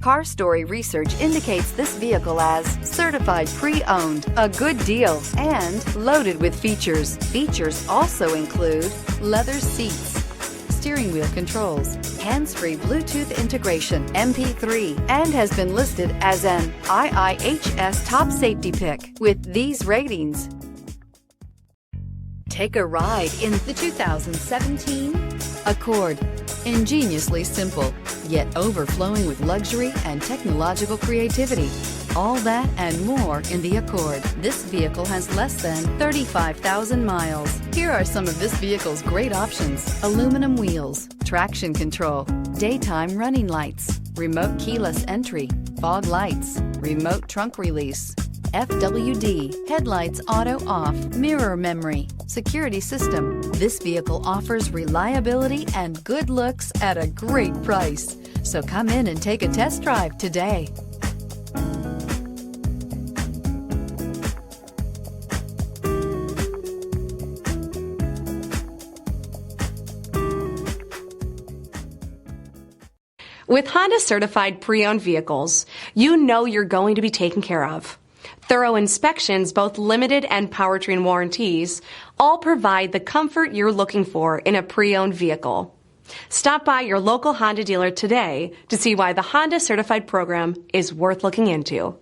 Car Story research indicates this vehicle as certified pre-owned, a good deal, and loaded with features. Features also include leather seats, steering wheel controls, hands-free Bluetooth integration, MP3, and has been listed as an IIHS top safety pick with these ratings. Take a ride in the 2017 Accord. Ingeniously simple, yet overflowing with luxury and technological creativity. All that and more in the Accord. This vehicle has less than 35,000 miles. Here are some of this vehicle's great options: aluminum wheels, traction control, daytime running lights, remote keyless entry, fog lights, remote trunk release, FWD, headlights auto off, mirror memory, security system. This vehicle offers reliability and good looks at a great price. So come in and take a test drive today. With Honda certified pre-owned vehicles, you know you're going to be taken care of. Thorough inspections, both limited and powertrain warranties, all provide the comfort you're looking for in a pre-owned vehicle. Stop by your local Honda dealer today to see why the Honda Certified program is worth looking into.